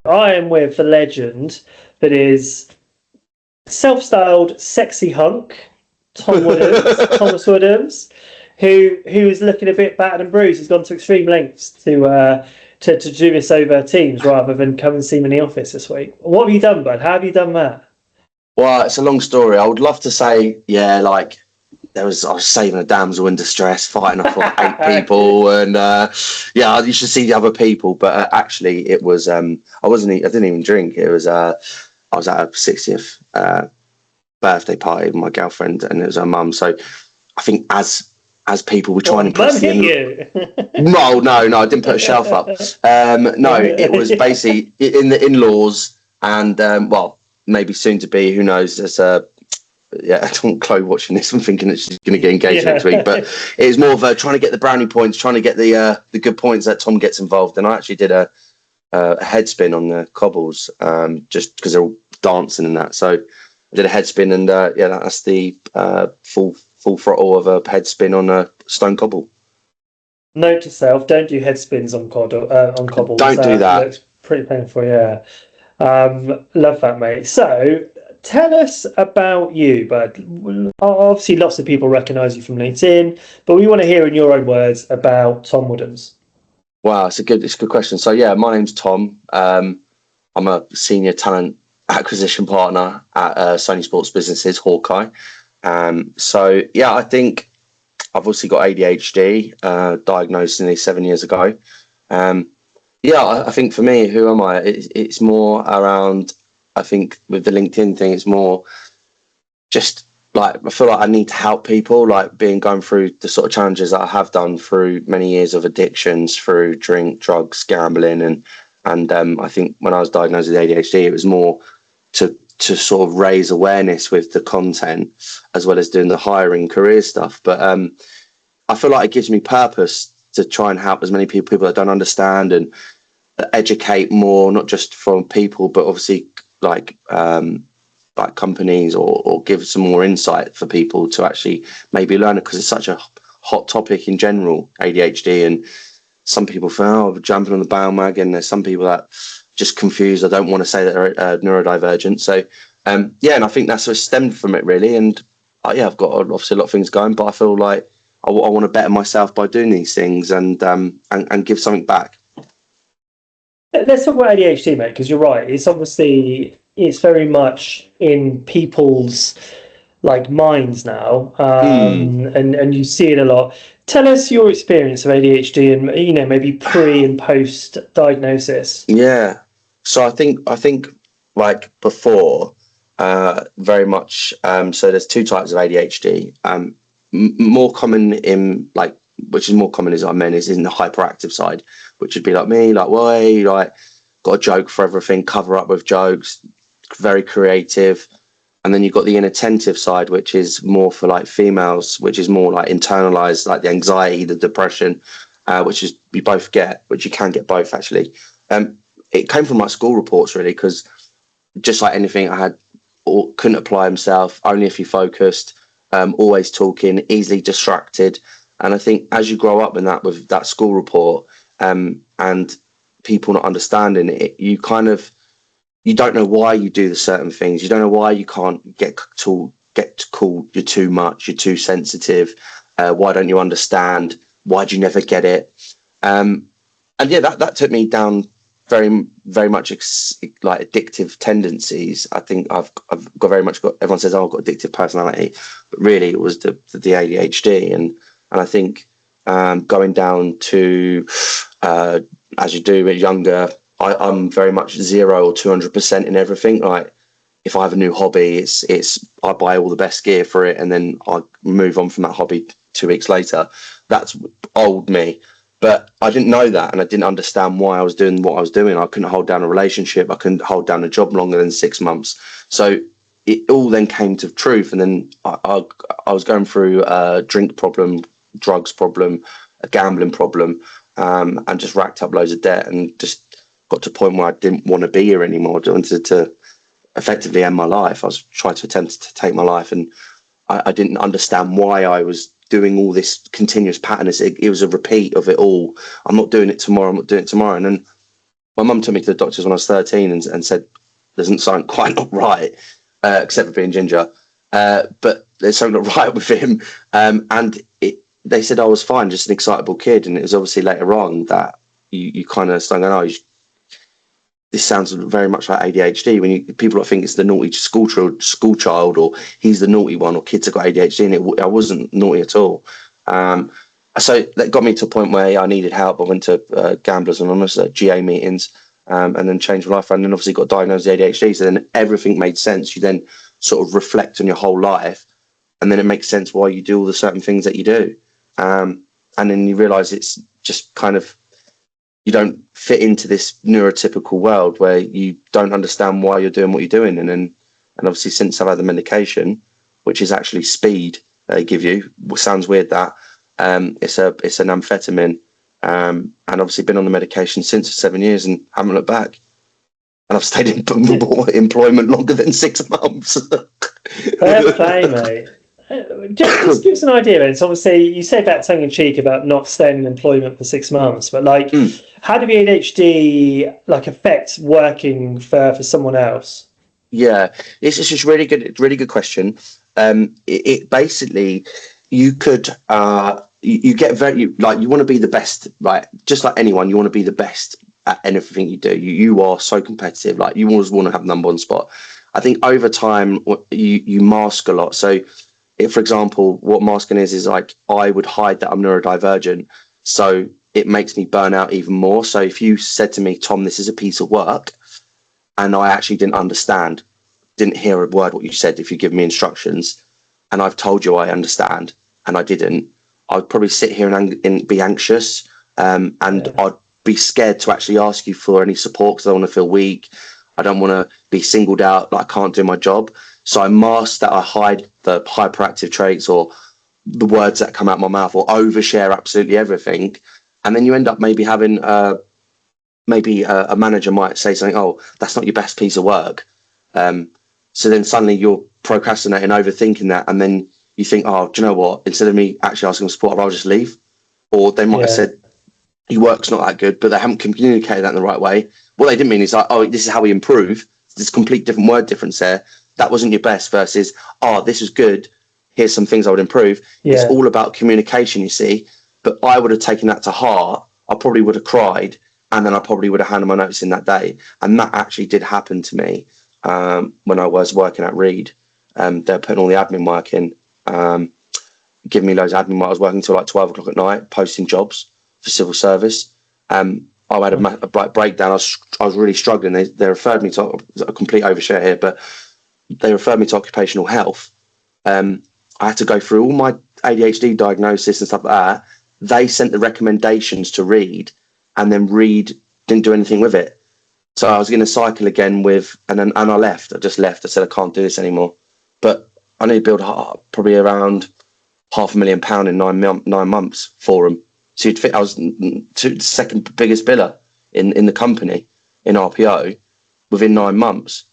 I am with the legend that is self-styled sexy hunk, Thomas Woodhams, who is looking a bit battered and bruised. He's gone to extreme lengths to do this over Teams rather than come and see me in the office this week. What have you done, bud? How have you done that? Well, it's a long story. I would love to say, I was saving a damsel in distress, fighting off 8 people, and you should see the other people. But actually, it was I didn't even drink. It was I was at a 60th birthday party with my girlfriend, and it was her mum. So I think as people were trying to impress you. No, I didn't put a shelf up. It was basically in the in-laws, and maybe soon to be. Who knows? There's I don't want Chloe watching this. I'm thinking that she's going to get engaged next week. But it was more of trying to get the brownie points, trying to get the good points that Tom gets involved. And I actually did a head spin on the cobbles, just because they're all dancing and that. So I did a head spin, and that's the full throttle of a head spin on a stone cobble. Note to self: don't do head spins on cobbles. Don't do that. It's pretty painful. Yeah, love that, mate. So, tell us about you, bud. Obviously, lots of people recognise you from LinkedIn, but we want to hear in your own words about Tom Woodhams. Wow, it's a good question. So, my name's Tom. I'm a senior talent acquisition partner at Sony Sports Businesses, Hawkeye. I think I've obviously got ADHD, diagnosed nearly 7 years ago. I think for me, who am I? It's more around, I think with the LinkedIn thing, it's more just like, I feel like I need to help people, like going through the sort of challenges that I have done through many years of addictions, through drink, drugs, gambling. And I think when I was diagnosed with ADHD, it was more to sort of raise awareness with the content as well as doing the hiring career stuff. But I feel like it gives me purpose to try and help as many people that don't understand, and educate more, not just from people, but obviously like companies, or give some more insight for people to actually maybe learn it, because it's such a hot topic in general, ADHD. And some people feel, jumping on the bandwagon. There's some people that just confused. I don't want to say that they're neurodivergent. So, and I think that's what stemmed from it, really. And I've got obviously a lot of things going, but I feel like I want to better myself by doing these things and give something back. Let's talk about ADHD, mate, because you're right. It's very much in people's minds now, and you see it a lot. Tell us your experience of ADHD, and maybe pre and post diagnosis. Yeah. So I think like before, very much. So there's 2 types of ADHD. More common which is more common as men, is in the hyperactive side, which would be like me, got a joke for everything, cover up with jokes, very creative. And then you've got the inattentive side, which is more for females, which is more internalized, the anxiety, the depression, which is you both get, which you can get both actually. It came from my school reports, really, because just like anything, I had couldn't apply himself, only if you focused, always talking, easily distracted. And I think as you grow up in that, with that school report, and people not understanding it, you don't know why you do the certain things. You don't know why you can't get called you're too much, you're too sensitive. Why don't you understand? Why do you never get it? That took me down very, very much addictive tendencies. I think I've got very much got. Everyone says, "Oh, I've got addictive personality," but really it was the ADHD. And I think going down to as you do when younger. I'm very much 0 or 200% in everything. If I have a new hobby, it's I buy all the best gear for it, and then I move on from that hobby 2 weeks later. That's old me. But I didn't know that, and I didn't understand why I was doing what I was doing. I couldn't hold down a relationship. I couldn't hold down a job longer than 6 months. So it all then came to truth. And then I was going through a drink problem, drugs problem, a gambling problem, and just racked up loads of debt, and just got to a point where I didn't want to be here anymore. I wanted to effectively end my life. I was trying to attempt to take my life, and I didn't understand why I was doing all this continuous pattern. It was a repeat of it all. I'm not doing it tomorrow. I'm not doing it tomorrow. And then my mum took me to the doctors when I was 13 and said, there's something quite not right, except for being ginger. But there's something not right with him. And they said I was fine, just an excitable kid. And it was obviously later on that you kind of start going, oh, this sounds very much like ADHD. When people think it's the naughty school child, or he's the naughty one, or kids have got ADHD, and I wasn't naughty at all. So that got me to a point where I needed help. I went to Gamblers Anonymous, GA meetings, and then changed my life. And then obviously got diagnosed with ADHD. So then everything made sense. You then sort of reflect on your whole life, and then it makes sense why you do all the certain things that you do. And then you realise it's just kind of, you don't fit into this neurotypical world where you don't understand why you're doing what you're doing. And obviously since I've had the medication, which is actually speed they give you, sounds weird that, it's an amphetamine, and obviously been on the medication since for 7 years and haven't looked back. And I've stayed in employment longer than 6 months. Fair play, mate. Just give us an idea, then. So obviously you said that tongue in cheek about not staying in employment for 6 months, but like, how did the ADHD like affect working for someone else? Yeah, it's just really good question. It basically, you could you get very, like, you want to be the best, right? Just like anyone, you want to be the best at anything you do. You are so competitive, like you always want to have number one spot. I think over time you mask a lot. So if, for example, what masking is like, I would hide that I'm neurodivergent, so it makes me burn out even more. So if you said to me, Tom, this is a piece of work, and I actually didn't hear a word what you said, if you give me instructions, and I've told you I understand and I didn't, I'd probably sit here and be anxious, and I'd be scared to actually ask you for any support because I don't want to feel weak. I don't want to be singled out, like I can't do my job. So I mask that, I hide the hyperactive traits or the words that come out my mouth, or overshare absolutely everything. And then you end up maybe having, a manager might say something, oh, that's not your best piece of work. So then suddenly you're procrastinating, overthinking that. And then you think, oh, do you know what? Instead of me actually asking for support, I'll just leave. Or they might have said, your work's not that good, but they haven't communicated that in the right way. What they didn't mean is like, oh, this is how we improve. There's a complete different word difference there. That wasn't your best versus, oh, this is good. Here's some things I would improve. Yeah. It's all about communication, you see. But I would have taken that to heart. I probably would have cried, and then I probably would have handed my notes in that day. And that actually did happen to me when I was working at Reed. They're putting all the admin work in, giving me loads of admin work. I was working till like 12 o'clock at night, posting jobs for civil service. I had a breakdown. I was really struggling. They referred me to a complete overshare here, but they referred me to occupational health. I had to go through all my ADHD diagnosis and stuff like that. They sent the recommendations to Reed, and then Reed didn't do anything with it. So I was going to cycle again and I left. I just left. I said, I can't do this anymore. But I need to build probably around £500,000 in 9 months for them. So you'd think I was the second biggest biller in the company in RPO within 9 months.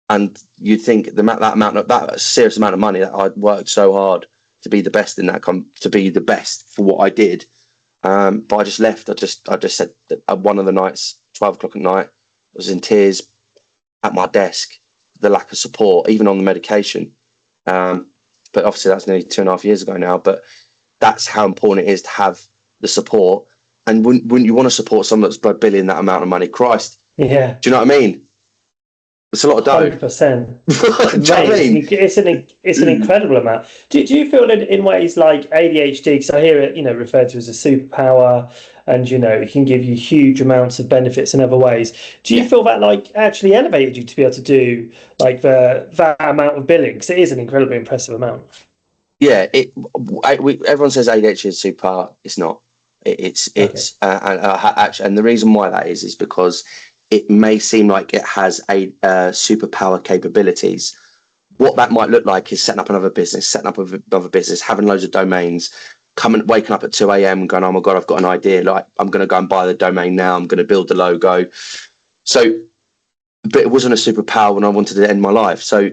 And you'd think that serious amount of money that I'd worked so hard to be the best in that to be the best for what I did. But I just left. I just said that one of the nights, 12 o'clock at night, I was in tears at my desk, the lack of support, even on the medication. But obviously that's nearly 2.5 years ago now. But that's how important it is to have the support. And wouldn't you want to support someone that's billing that amount of money? Christ. Yeah. Do you know what I mean? It's a lot of dough. 100%. Do you know what I mean? It's an incredible amount. Do you feel in ways like ADHD, because I hear it, referred to as a superpower, and it can give you huge amounts of benefits in other ways. Do you feel that like actually elevated you to be able to do like that amount of billing? Because it is an incredibly impressive amount. Yeah, everyone says ADHD is a superpower. It's not. It's actually, and the reason why that is because it may seem like it has a superpower capabilities. What that might look like is setting up another business, having loads of domains, waking up at 2 a.m. going, oh my God, I've got an idea. Like, I'm going to go and buy the domain now. I'm going to build the logo. So, but it wasn't a superpower when I wanted to end my life. So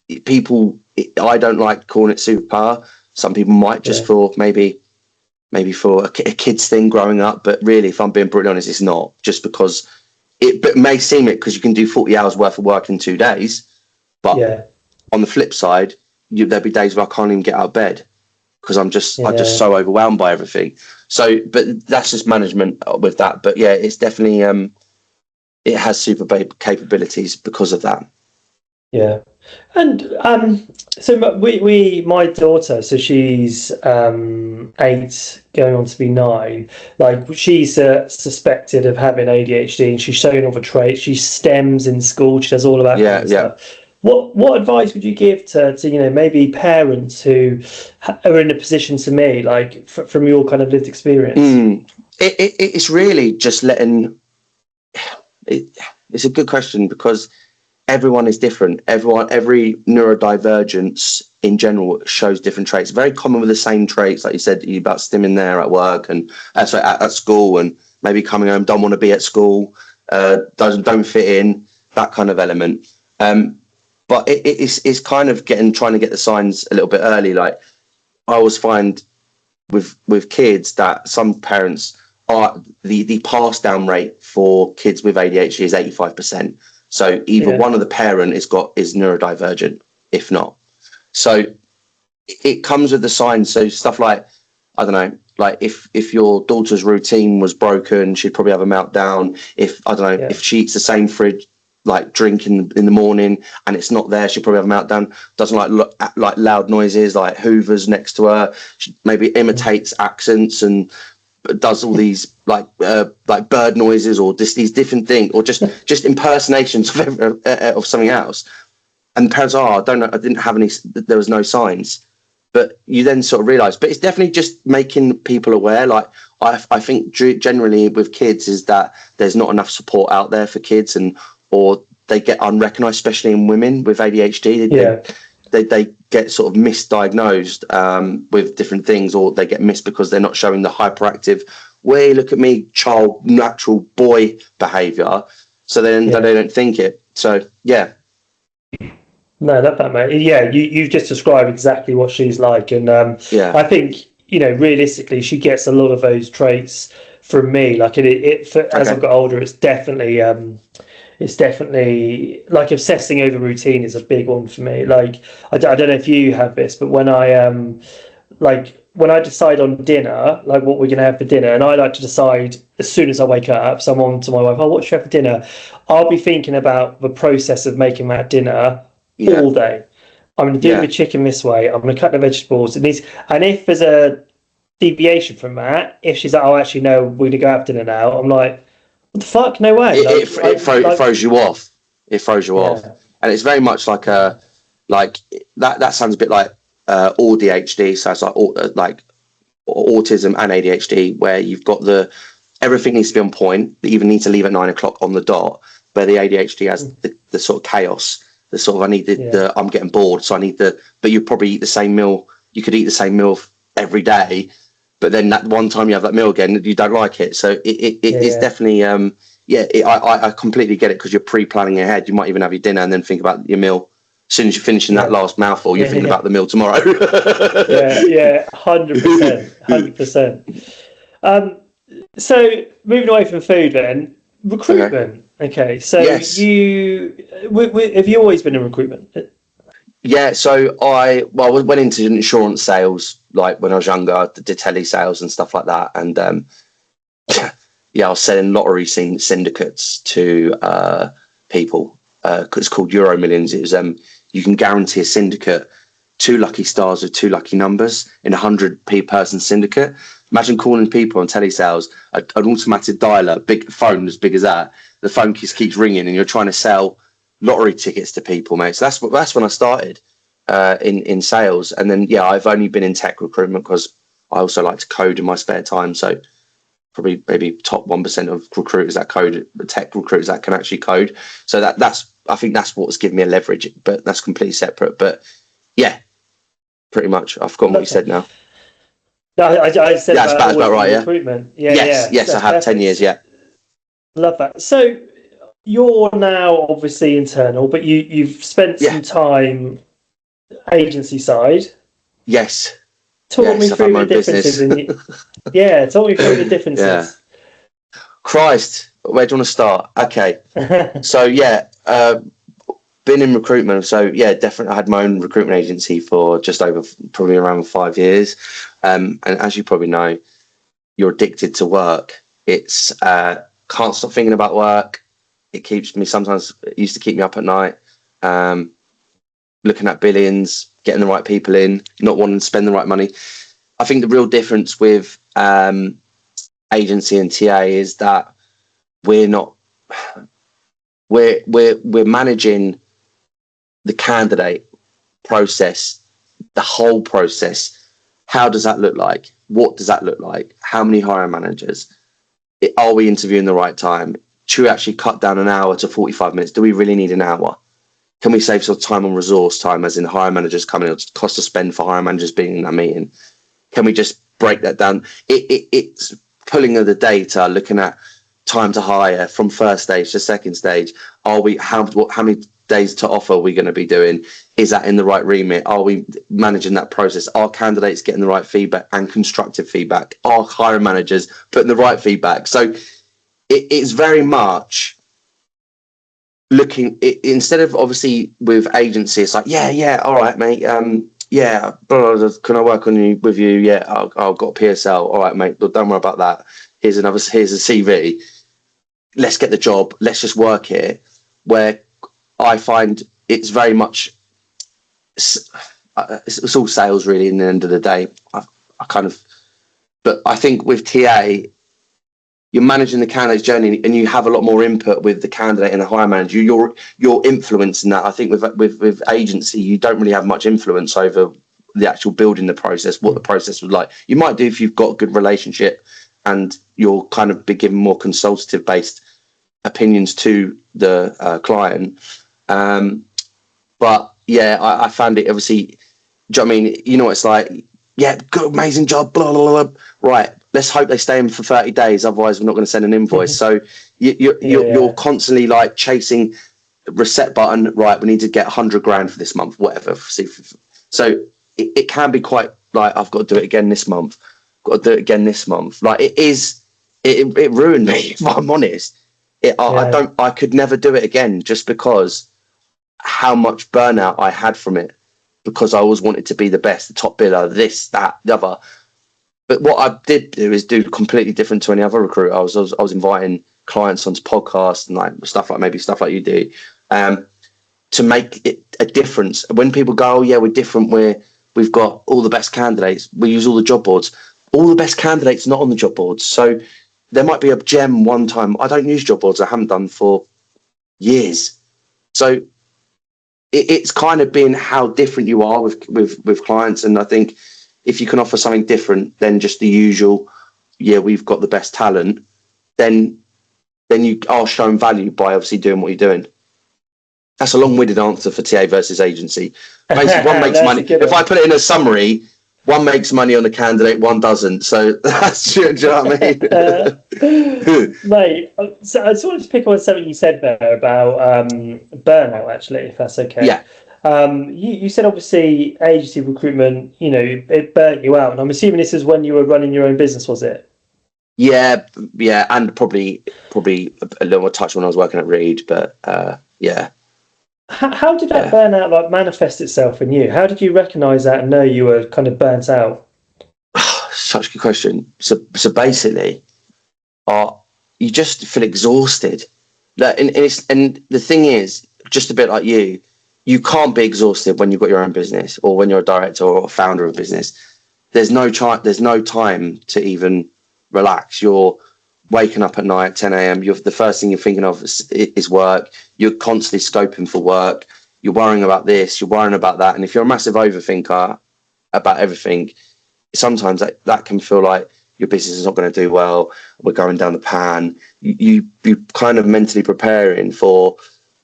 I don't like calling it superpower. Some people might just for maybe for a kid's thing growing up, but really, if I'm being brutally honest, it's not. Just because it may seem it because you can do 40 hours worth of work in 2 days, but on the flip side, there'll be days where I can't even get out of bed because I'm just so overwhelmed by everything. So, but that's just management with that. But yeah, it's definitely it has super capabilities because of that. Yeah. And so my daughter, so she's 8 going on to be 9, like she's suspected of having ADHD, and she's showing all the traits. She STEMs in school, she does all of that kind of stuff. What advice would you give to maybe parents who are in a position to me, like from your kind of lived experience? It's really just letting it's a good question because everyone is different. Every neurodivergence in general shows different traits. Very common with the same traits, like you said about stimming there at work and at school, and maybe coming home, don't want to be at school, don't fit in, that kind of element. But it's kind of trying to get the signs a little bit early. Like I always find with kids that some parents are the pass down rate for kids with ADHD is 85%. So either one of the parent is neurodivergent, if not. So it comes with the signs. So stuff like, I don't know, like if your daughter's routine was broken, she'd probably have a meltdown. If if she eats the same drink in the morning and it's not there, she'll probably have a meltdown. Doesn't like loud noises, like Hoovers next to her. She maybe imitates accents and does all these like bird noises or just these different things, or just impersonations of something else. And the parents I don't know, I didn't have any, there was no signs. But you then sort of realise, but it's definitely just making people aware. Like I think generally with kids is that there's not enough support out there for kids, or they get unrecognised, especially in women with ADHD. They get sort of misdiagnosed with different things, or they get missed because they're not showing the hyperactive, way look at me, child, natural boy behaviour. So then they don't think it. So No, that mate. Yeah, you've just described exactly what she's like, and I think realistically, she gets a lot of those traits from me. Like as I've got older, it's definitely like obsessing over routine is a big one for me. Like I don't know if you have this, but when I when I decide on dinner, like what we're going to have for dinner, and I like to decide as soon as I wake up, so I'm on to my wife, what should we have for dinner? I'll be thinking about the process of making that dinner all day. I'm going to do the chicken this way. I'm going to cut the vegetables. And if there's a deviation from that, if she's like, oh, actually, no, we're going to go have dinner now, I'm like, what the fuck? No way. It throws you off. It throws you off. And it's very much like that sounds a bit like ADHD. So it's like autism and ADHD, where you've got everything needs to be on point. You even need to leave at 9 o'clock on the dot. Where the ADHD has the sort of chaos. The sort of I'm getting bored, so I need but you probably eat the same meal. You could eat the same meal every day, but then that one time you have that meal again, you don't like it. So it's definitely I completely get it, because you're pre-planning ahead. You might even have your dinner and then think about your meal. As soon as you're finishing that last mouthful, you're thinking about the meal tomorrow. 100%. So moving away from food, then recruitment. Okay, so have you always been in recruitment? Yeah, so I went into insurance sales like when I was younger. I did telesales and stuff like that, and I was selling lottery syndicates to people. It's called Euro Millions. It was you can guarantee a syndicate 2 lucky stars with 2 lucky numbers in a 100 person syndicate. Imagine calling people on telesales, an automated dialer, big phone as big as that. The phone keeps ringing, and you're trying to sell lottery tickets to people, mate. So that's when I started in sales. And then I've only been in tech recruitment because I also like to code in my spare time. So probably maybe top 1% of recruiters that code, tech recruiters that can actually code. So I think that's what's given me a leverage. But that's completely separate. But pretty much. I've forgotten what you said now. No, I said that's about right. Recruitment. Yes, I have 10 years. Yeah. Love that. So you're now obviously internal, but you've spent some time agency side. Yes. Talk me Yes, I've had through my the own differences business. yeah, talk me through the Yeah. differences. Christ, where do you want to start? Okay. So yeah, been in recruitment. So yeah, definitely I had my own recruitment agency for just over probably around 5 years. And as you probably know, you're addicted to work. It's can't stop thinking about work. It keeps me sometimes, it used to keep me up at night, looking at billions, getting the right people in, not wanting to spend the right money. I think the real difference with agency and TA is that we're not we're managing the candidate process, the whole process. How does that look like? What does that look like? How many hiring managers? Are we interviewing the right time? Should we actually cut down an hour to 45 minutes? Do we really need an hour? Can we save some time on resource time, as in hiring managers coming in, cost of spend for hiring managers being in that meeting? Can we just break that down? It's pulling of the data, looking at time to hire from first stage to second stage. Are we how many days to offer are we going to be doing? Is that in the right remit? Are we managing that process? Are candidates getting the right feedback and constructive feedback? Are hiring managers putting the right feedback? So it's very much looking instead of obviously with agency, it's like yeah, all right, mate. Yeah, blah, blah, blah, can I work on you with you? Yeah, I've got a PSL. All right, mate. But don't worry about that. Here's a CV. Let's get the job. Let's just work here. Where I find it's very much it's all sales really. In the end of the day, but I think with TA, you're managing the candidate's journey, and you have a lot more input with the candidate and the hire manager. You're influencing that. I think with agency, you don't really have much influence over the actual building the process, what the process was like. You might do if you've got a good relationship, and you'll kind of be giving more consultative based opinions to the client. But yeah, I found it obviously. Do you know what I mean? You know what it's like. Yeah, good, amazing job. Blah blah blah. Right. Let's hope they stay in for 30 days. Otherwise, we're not going to send an invoice. So you're constantly like chasing reset button. Right. We need to get 100 grand for this month, whatever. So it can be quite like, I've got to do it again this month. Got to do it again this month. Like it ruined me, if I'm honest. I could never do it again just because how much burnout I had from it, because I always wanted to be the best, the top biller, this, that, the other. But what I did do is do completely different to any other recruiter. I was inviting clients onto podcasts and like stuff like you do, to make it a difference. When people go, oh yeah, we're different, we've got all the best candidates, we use all the job boards. All the best candidates not on the job boards. So there might be a gem one time. I don't use job boards. I haven't done for years. So it's kind of been how different you are with clients. And I think if you can offer something different than just the usual, yeah, we've got the best talent, then you are showing value by obviously doing what you're doing. That's a long-winded answer for TA versus agency. Basically, one makes money. If I put it in a summary, one makes money on the candidate, one doesn't. So that's, do you know what I mean? Mate, so I just wanted to pick on something you said there about burnout, actually, if that's okay. Yeah. You said obviously agency recruitment, it burnt you out, and I'm assuming this is when you were running your own business, was it? Yeah, and probably a little more touch when I was working at Reed, but yeah. How did that burnout like manifest itself in you? How did you recognise that and know you were kind of burnt out? Such a good question. So basically, you just feel exhausted. And the thing is, just a bit like you can't be exhausted when you've got your own business or when you're a director or a founder of a business. There's no time to even relax. You're waking up at night, 10 a.m. The first thing you're thinking of is work. You're constantly scoping for work. You're worrying about this. You're worrying about that. And if you're a massive overthinker about everything, sometimes that can feel like your business is not going to do well. We're going down the pan. You kind of mentally preparing for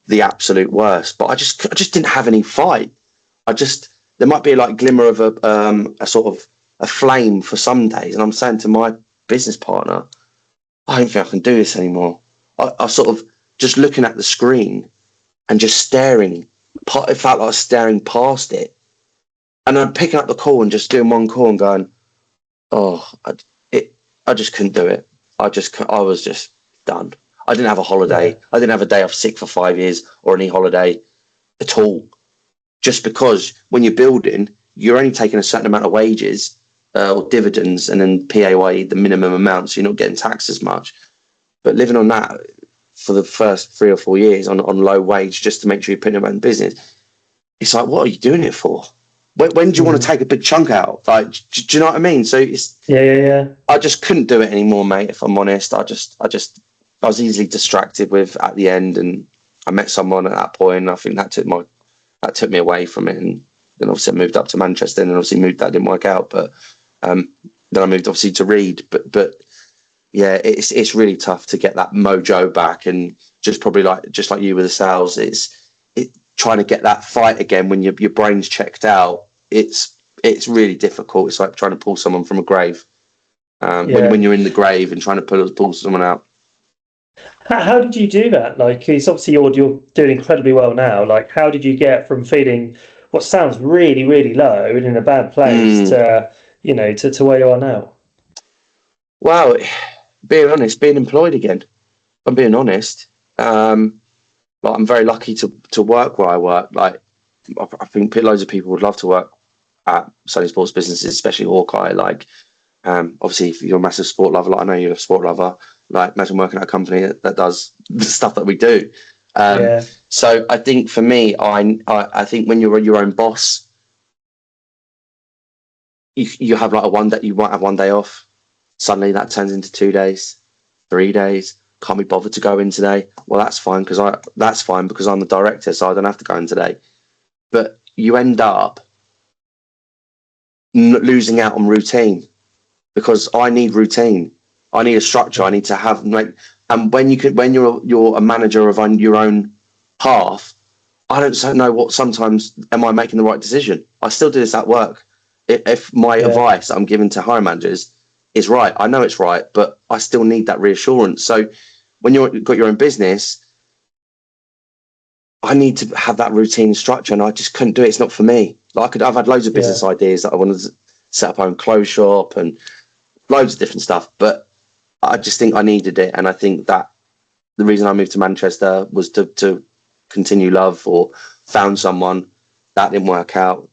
the absolute worst. But I just didn't have any fight. There might be like glimmer of a sort of a flame for some days. And I'm saying to my business partner, I don't think I can do this anymore. I sort of just looking at the screen and just staring. It felt like I was staring past it. And I'm picking up the call and just doing one call and going, oh, I just couldn't do it. I was just done. I didn't have a holiday. Yeah. I didn't have a day off sick for 5 years or any holiday at all. Just because when you're building, you're only taking a certain amount of wages or dividends, and then PAYE, the minimum amount, so you're not getting taxed as much. But living on that for the first 3 or 4 years on low wage just to make sure you're putting your own business, it's like, what are you doing it for? When do you want to take a big chunk out? Like, do you know what I mean? So it's I just couldn't do it anymore, mate. If I'm honest, I was easily distracted with at the end, and I met someone at that point. And I think that took me away from it, and then obviously I moved up to Manchester, and obviously that didn't work out. But then I moved obviously to Reed. But yeah, it's really tough to get that mojo back, and just like you with the sales, it's trying to get that fight again when your brain's checked out. It's really difficult. It's like trying to pull someone from a grave. When you're in the grave and trying to pull someone out. How did you do that? Like, it's obviously you're doing incredibly well now. Like, how did you get from feeling what sounds really, really low and in a bad place to where you are now? Well, being honest, being employed again. If I'm being honest. Like, I'm very lucky to work where I work. Like, I think loads of people would love to work at Sunny Sports businesses, especially Hawkeye. Like, obviously, if you're a massive sport lover, like I know you're a sport lover, like imagine working at a company that does the stuff that we do. So I think for me, I think when you're your own boss, you have like you might have one day off. Suddenly that turns into 2 days, 3 days. Can't be bothered to go in today. Well, that's fine because I'm the director, so I don't have to go in today. But you end up losing out on routine, because I need routine. I need a structure. I need to have and when you're a manager of your own half, I don't know what. Sometimes am I making the right decision? I still do this at work. If my advice I'm giving to hiring managers is right, I know it's right, but I still need that reassurance. So when you've got your own business, I need to have that routine structure, and I just couldn't do it. It's not for me. Like, I've had loads of business ideas that I wanted to set up my own clothes shop and loads of different stuff, but I just think I needed it. And I think that the reason I moved to Manchester was to continue love, or found someone that didn't work out.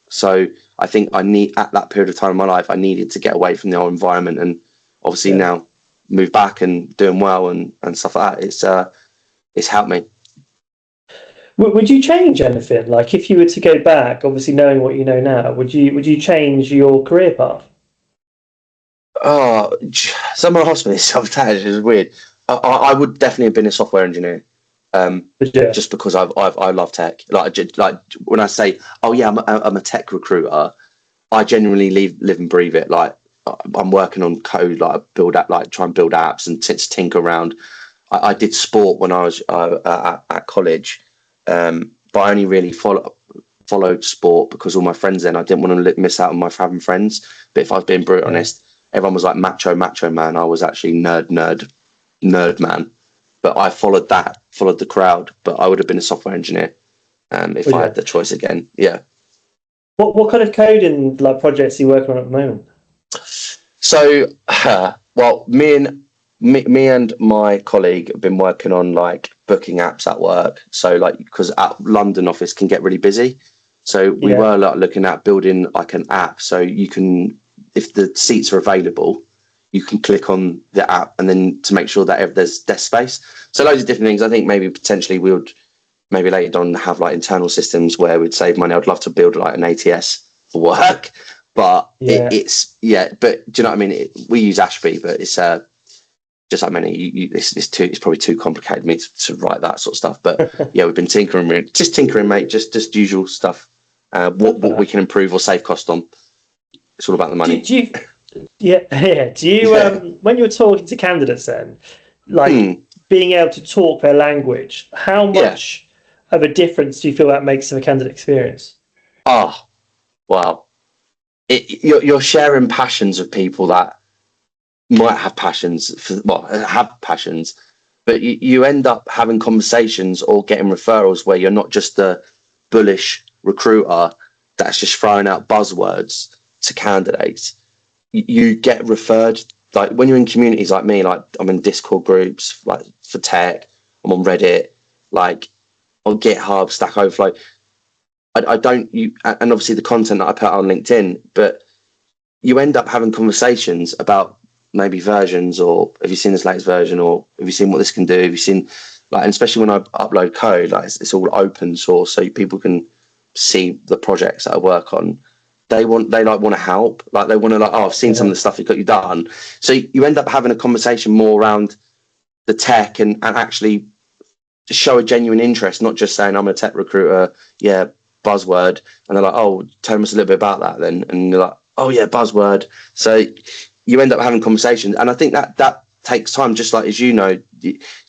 So I think at that period of time in my life, I needed to get away from the old environment, and obviously now move back and doing well and stuff like that. It's helped me. Would you change anything? Like, if you were to go back, obviously knowing what you know now, would you change your career path? Oh, some of the hospitals self-attached is weird. I would definitely have been a software engineer, just because I love tech. Like when I say, oh yeah, I'm a tech recruiter, I genuinely live and breathe it. Like, I'm working on code, like try and build apps and tinker around. I did sport when I was at college, but I only really followed sport because all my friends then, I didn't want to miss out on my having friends. But if I was being brutally honest, everyone was like macho man. I was actually nerd man. But I followed the crowd. But I would have been a software engineer if I had the choice again. Yeah. What kind of coding projects are you working on at the moment? So, well, me and my colleague have been working on like booking apps at work. So, like, because our London office can get really busy, so we were looking at building like an app. So you can, if the seats are available, you can click on the app and then to make sure that there's desk space. So loads of different things. I think maybe potentially we would maybe later on have like internal systems where we'd save money. I'd love to build like an ATS for work. But but do you know what I mean? We use Ashby, but it's just like many. It's probably too complicated for me to write that sort of stuff. But yeah, we've been tinkering, mate. Just usual stuff. What we can improve or save cost on. It's all about the money. Do you when you were talking to candidates then, like being able to talk their language, how much of a difference do you feel that makes to the candidate experience? Oh, wow. You're sharing passions with people that might have passions, but you end up having conversations or getting referrals where you're not just a bullish recruiter. that's just throwing out buzzwords to candidates, you get referred. Like when you're in communities like me, like I'm in Discord groups, like for tech, I'm on Reddit, like on GitHub, Stack Overflow. I don't, and obviously the content that I put on LinkedIn, but you end up having conversations about maybe versions, or have you seen this latest version, or have you seen what this can do? Have you seen, like, and especially when I upload code, like it's all open source, so people can see the projects that I work on. They want to help, like they want to, like, oh, I've seen some of the stuff you've done. So you end up having a conversation more around the tech and actually show a genuine interest, not just saying I'm a tech recruiter, yeah, buzzword, and they're like, oh, tell us a little bit about that then, and you're like, oh yeah, buzzword. So you end up having conversations, and I think that takes time, just like, as you know,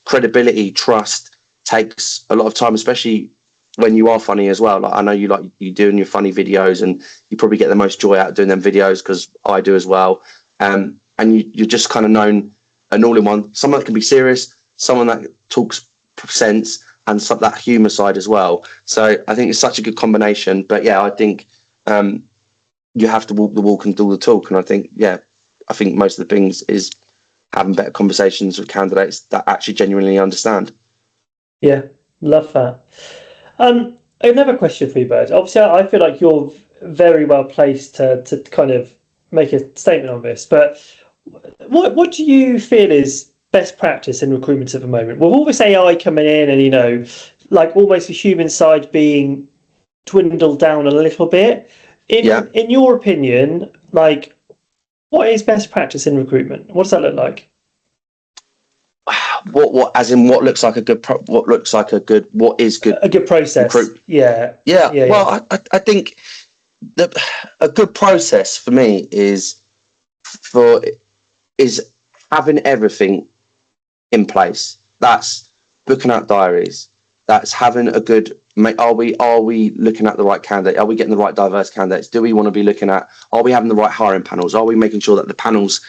credibility, trust takes a lot of time, especially when you are funny as well. Like I know you doing your funny videos, and you probably get the most joy out of doing them videos, because I do as well. And you're just kind of known an all-in-one, someone that can be serious, someone that talks sense, and some that humour side as well. So I think it's such a good combination. But yeah, I think you have to walk the walk and do the talk. And I think most of the things is having better conversations with candidates that actually genuinely understand. Yeah, love that. Another question for you, Bird. Obviously, I feel like you're very well placed to kind of make a statement on this, but what do you feel is best practice in recruitment at the moment? With all this AI coming in, and like almost the human side being dwindled down a little bit, in your opinion, like, what is best practice in recruitment? What does that look like? What as in what looks like a good what is good, a good process? Yeah. Well, I think that a good process for me is having everything in place. That's booking out diaries. That's having a good. Are we looking at the right candidate? Are we getting the right diverse candidates? Do we want to be looking at? Are we having the right hiring panels? Are we making sure that the panels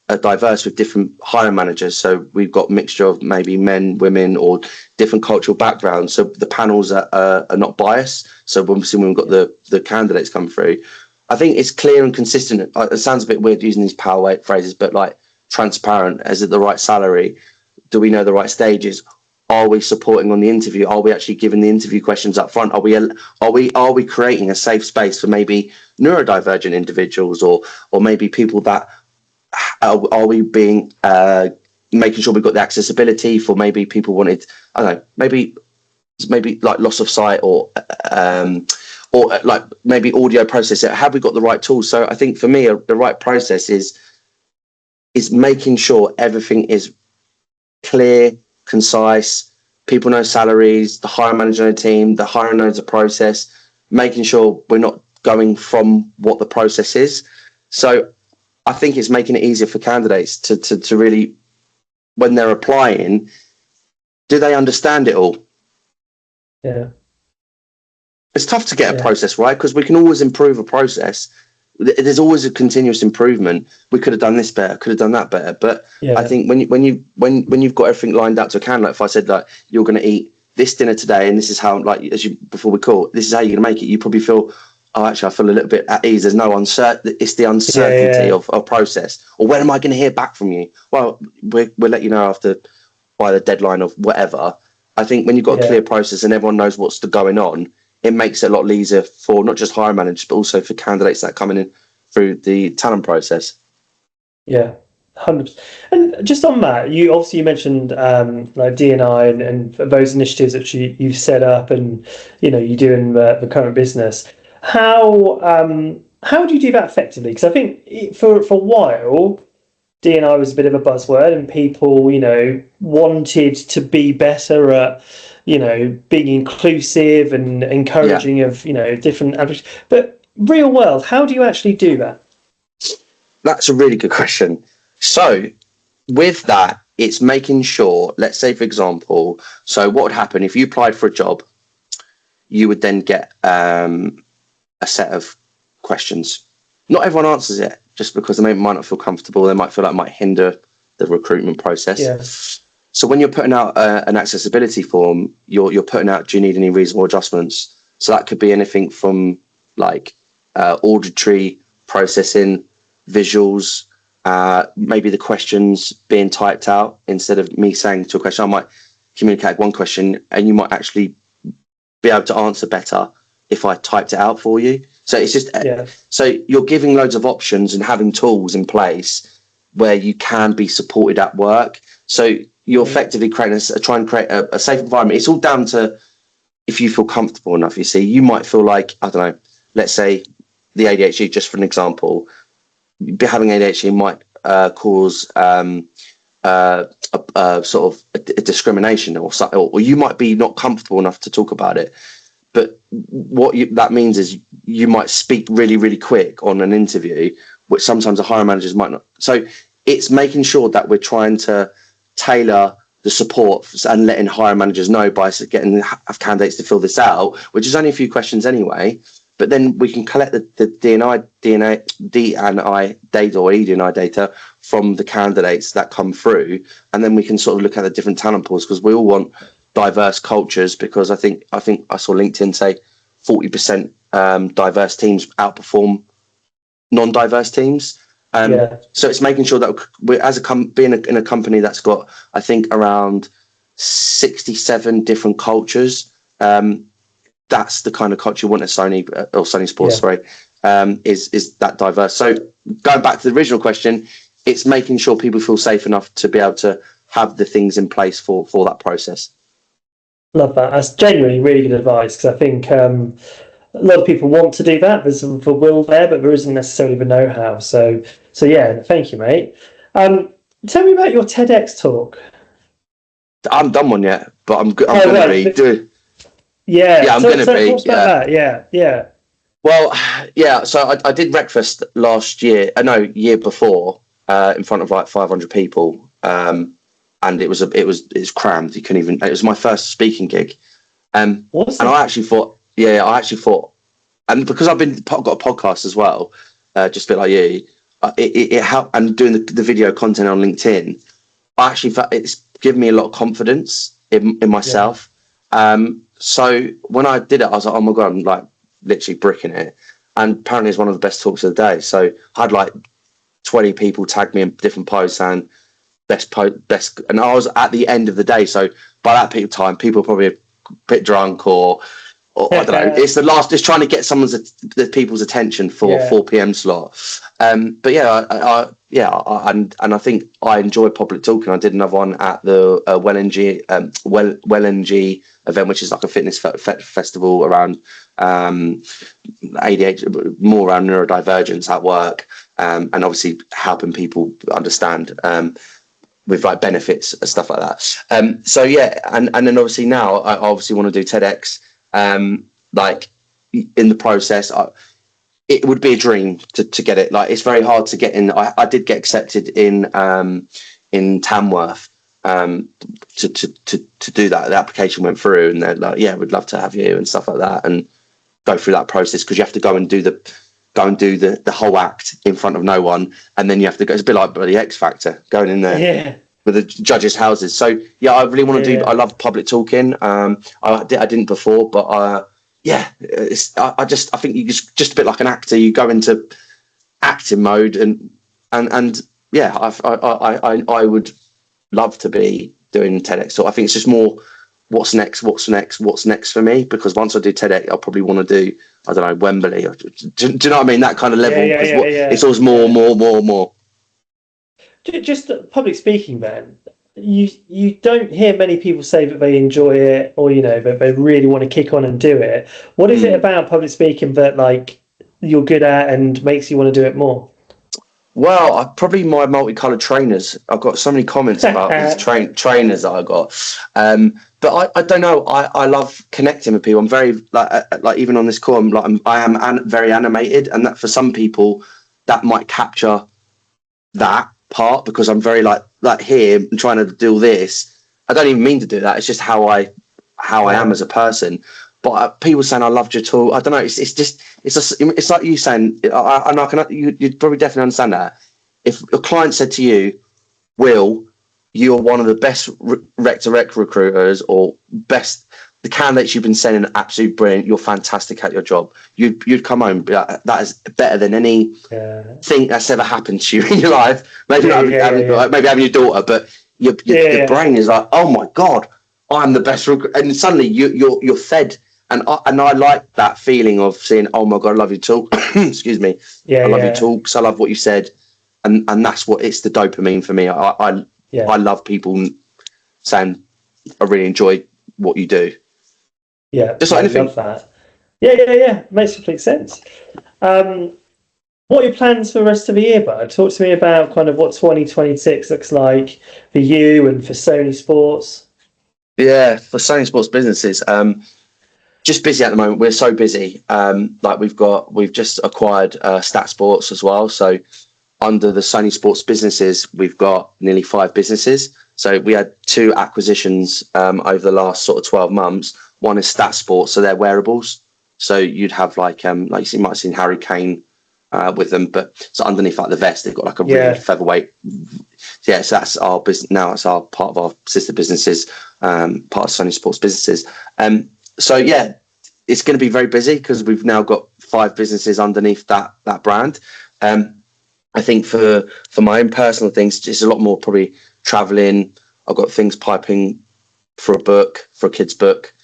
are diverse with different hiring managers? So we've got a mixture of maybe men, women, or different cultural backgrounds. So the panels are not biased. So when we've got the candidates come through, I think it's clear and consistent. It sounds a bit weird using these power phrases, but like transparent. Is it the right salary? Do we know the right stages? Are we supporting on the interview? Are we actually giving the interview questions up front? Are we creating a safe space for maybe neurodivergent individuals, or maybe people that are we being making sure we've got the accessibility for maybe people wanted, I don't know, maybe like loss of sight, or like maybe audio processing. Have we got the right tools? So I think for me, the right process is making sure everything is clear, concise, people know salaries, the hiring manager knows the team, the hiring knows the process, making sure we're not going from what the process is. So I think it's making it easier for candidates to really, when they're applying, do they understand it all? Yeah. It's tough to get a process right, because we can always improve a process. There's always a continuous improvement. We could have done this better, could have done that better. But I think when you've got everything lined up to a candidate, if I said, like, you're going to eat this dinner today, and this is how, like, this is how you're going to make it, you probably feel, oh, actually, I feel a little bit at ease. There's no uncertainty. It's the uncertainty of process. Or when am I going to hear back from you? Well, we'll let you know by the deadline of whatever. I think when you've got a clear process and everyone knows what's going on, it makes it a lot easier for not just hiring managers, but also for candidates that are coming in through the talent process. Yeah, 100%. And just on that, you mentioned like D&I and those initiatives that you've set up, and you do in the current business. How do you do that effectively? Because I think for a while, D&I was a bit of a buzzword, and people wanted to be better at being inclusive and encouraging of different average. But real world, how do you actually do that? That's a really good question. So with that, it's making sure, let's say, for example, so what would happen if you applied for a job, you would then get a set of questions. Not everyone answers it, just because they might not feel comfortable. They might feel like it might hinder the recruitment process. Yeah. So when you're putting out an accessibility form, you're putting out, do you need any reasonable adjustments? So that could be anything from like auditory processing, visuals, maybe the questions being typed out instead of me saying to a question. I might communicate one question and you might actually be able to answer better if I typed it out for you. So it's just so you're giving loads of options and having tools in place where you can be supported at work. So you're effectively trying to create a safe environment. It's all down to if you feel comfortable enough. You see, you might feel like, I don't know, let's say the ADHD, just for an example, having ADHD might cause a sort of a discrimination or you might be not comfortable enough to talk about it. But what that means is you might speak really, really quick on an interview, which sometimes the hiring managers might not. So it's making sure that we're trying to tailor the support and letting hiring managers know by getting have candidates to fill this out, which is only a few questions anyway. But then we can collect the DNI data or EDNI data from the candidates that come through, and then we can sort of look at the different talent pools, because we all want diverse cultures. Because I think I saw LinkedIn say 40% diverse teams outperform non-diverse teams. So it's making sure that we're being in a company that's got, I think, around 67 different cultures. That's the kind of culture you want at Sony or Sony Sports. Is that diverse. So going back to the original question, it's making sure people feel safe enough to be able to have the things in place for that process. Love that. That's genuinely really good advice, because I think a lot of people want to do that. There's some will there, but there isn't necessarily the know-how. So yeah, thank you, mate. Tell me about your TEDx talk. I haven't done one yet, but I'm going to be doing. Yeah, I'm going to be. Talk about that. Yeah. Well, yeah. So I did breakfast last year. Year before, in front of like 500 people, and it was crammed. You couldn't even. It was my first speaking gig, and I actually thought, and because I've got a podcast as well, just a bit like you, it helped. And doing the video content on LinkedIn, I actually felt it's given me a lot of confidence in myself. So when I did it, I was like, oh my God, I'm like literally bricking it. And apparently it's one of the best talks of the day. So I had like 20 people tag me in different posts saying best. And I was at the end of the day. So by that time, people are probably a bit drunk or I don't know. It's it's trying to get the people's attention for 4 p.m. slot. But yeah, and I think I enjoy public talking. I did another one at the WellNG event, which is like a fitness festival around ADHD, more around neurodivergence at work, and obviously helping people understand with like benefits and stuff like that. So yeah, and then obviously now I obviously want to do TEDx. Like in the process, it would be a dream to get it. Like it's very hard to get in. I did get accepted in Tamworth to do that. The application went through, and they're like, "Yeah, we'd love to have you," and stuff like that, and go through that process, because you have to go and do the whole act in front of no one, and then you have to go. It's a bit like the X Factor, going in there with the judges' houses. So yeah, I really want to do. I love public talking. I didn't before, but I think you just a bit like an actor. You go into acting mode, and yeah, I would love to be doing TEDx. So I think it's just more what's next for me, because once I do TEDx, I'll probably want to do, I don't know, Wembley. Do you know what I mean? That kind of level. It's always more. Just public speaking, then. You don't hear many people say that they enjoy it, or that they really want to kick on and do it. What is it about public speaking that like you're good at and makes you want to do it more? Well, probably my multicolored trainers. I've got so many comments about these trainers that I got. But I don't know. I love connecting with people. I'm very like even on this call, I am very animated, and that for some people that might capture that part, because I'm very like here and trying to do this. I don't even mean to do that. It's just how I am as a person. But people saying I loved your talk. I don't know. It's like you saying, you'd probably definitely understand that. If a client said to you, "Will, you're one of the best rec-to-rec recruiters, or best the candidates you've been sending are absolutely brilliant. You're fantastic at your job. You'd come home, be like, that is better than any thing that's ever happened to you in your life. Maybe maybe having your daughter, but your brain is like, oh my God, I'm the best recruiter. And suddenly you're fed. And I like that feeling of seeing, oh my God, I love your talk. Excuse me. I love your talks. I love what you said. And that's what, it's the dopamine for me. I love people saying, I really enjoy what you do. Yeah, just like anything. I love that. Yeah. Makes complete sense. What are your plans for the rest of the year, bud? Talk to me about kind of what 2026 looks like for you and for Sony Sports. Yeah, for Sony Sports businesses, just busy at the moment. We're so busy. Like we've just acquired Stat Sports as well. So under the Sony Sports businesses, we've got nearly 5 businesses. So we had 2 acquisitions over the last sort of 12 months. One is Stat Sports, so they're wearables. So you'd have like you might have seen Harry Kane with them, but so underneath like the vest, they've got like a really featherweight. So that's our business now. It's our part of our sister businesses, part of Sony Sports businesses. So yeah, it's going to be very busy because we've now got 5 businesses underneath that brand. I think for my own personal things, it's a lot more probably traveling. I've got things piping for a kid's book.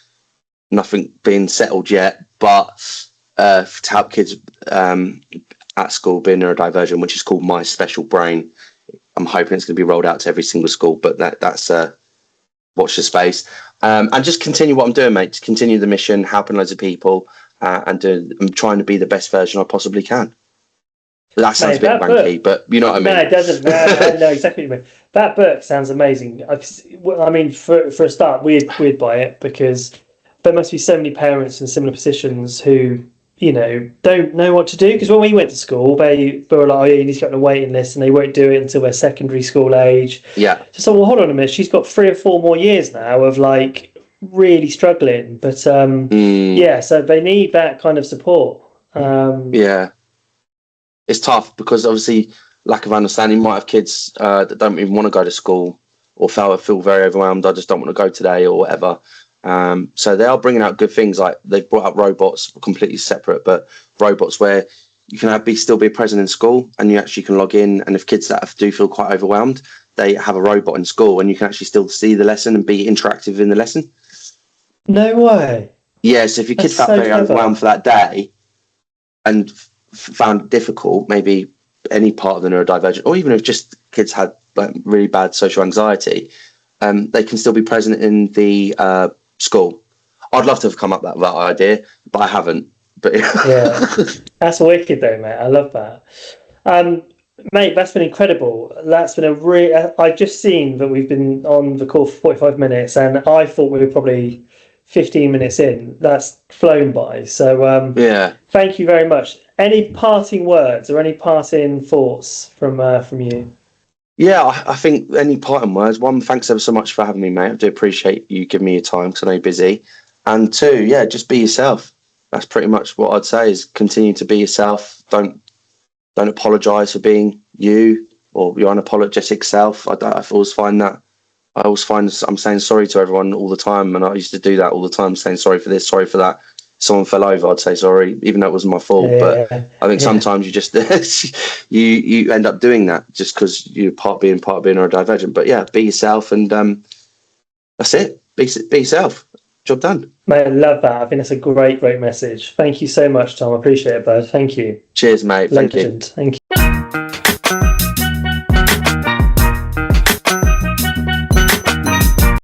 Nothing being settled yet, but to help kids at school being neurodivergent, which is called My Special Brain. I'm hoping it's going to be rolled out to every single school, but that's watch the space. And just continue what I'm doing, mate. To continue the mission, helping loads of people, I'm trying to be the best version I possibly can. That sounds a bit wanky, but you know what I mean. No, it doesn't. No, I know exactly what you mean. That book sounds amazing. I mean, for a start, we'd buy it because there must be so many parents in similar positions who, you know, don't know what to do. Because when we went to school, they were like, oh, yeah, you need to get on a waiting list, and they won't do it until they're secondary school age. Yeah. So, well, hold on a minute. She's got 3 or 4 more years now of like really struggling. But yeah, so they need that kind of support. Yeah. It's tough because obviously lack of understanding. You might have kids that don't even want to go to school or feel very overwhelmed. I just don't want to go today or whatever. So they are bringing out good things. Like they've brought out robots, completely separate, but robots where you can still be present in school and you actually can log in. And if kids that do feel quite overwhelmed, they have a robot in school and you can actually still see the lesson and be interactive in the lesson. No way. Yeah, so if your kid felt very overwhelmed for that day and found it difficult, maybe any part of the neurodivergent, or even if just kids had like really bad social anxiety, they can still be present in the school. I'd love to have come up with that idea, but I haven't. But yeah, that's wicked though, mate. I love that. Mate, that's been incredible. That's been I've just seen that we've been on the call for 45 minutes, and I thought we were probably 15 minutes in. That's flown by. So yeah, thank you very much. Any parting words or any parting thoughts from you? Yeah, I think any parting words. 1, thanks ever so much for having me, mate. I do appreciate you giving me your time because I know you're busy. And 2, yeah, just be yourself. That's pretty much what I'd say, is continue to be yourself. Don't apologise for being you or your unapologetic self. I always find I'm saying sorry to everyone all the time, and I used to do that all the time, saying sorry for this, sorry for that. Someone fell over, I'd say sorry, even though it wasn't my fault. But I think sometimes you just you end up doing that just because you're being neurodivergent. But yeah, be yourself, and that's it. Be yourself. Job done. Mate, I love that. I think that's a great message. Thank you so much, Tom. I appreciate it, bud. Thank you. Cheers, mate. Thank you. Thank you.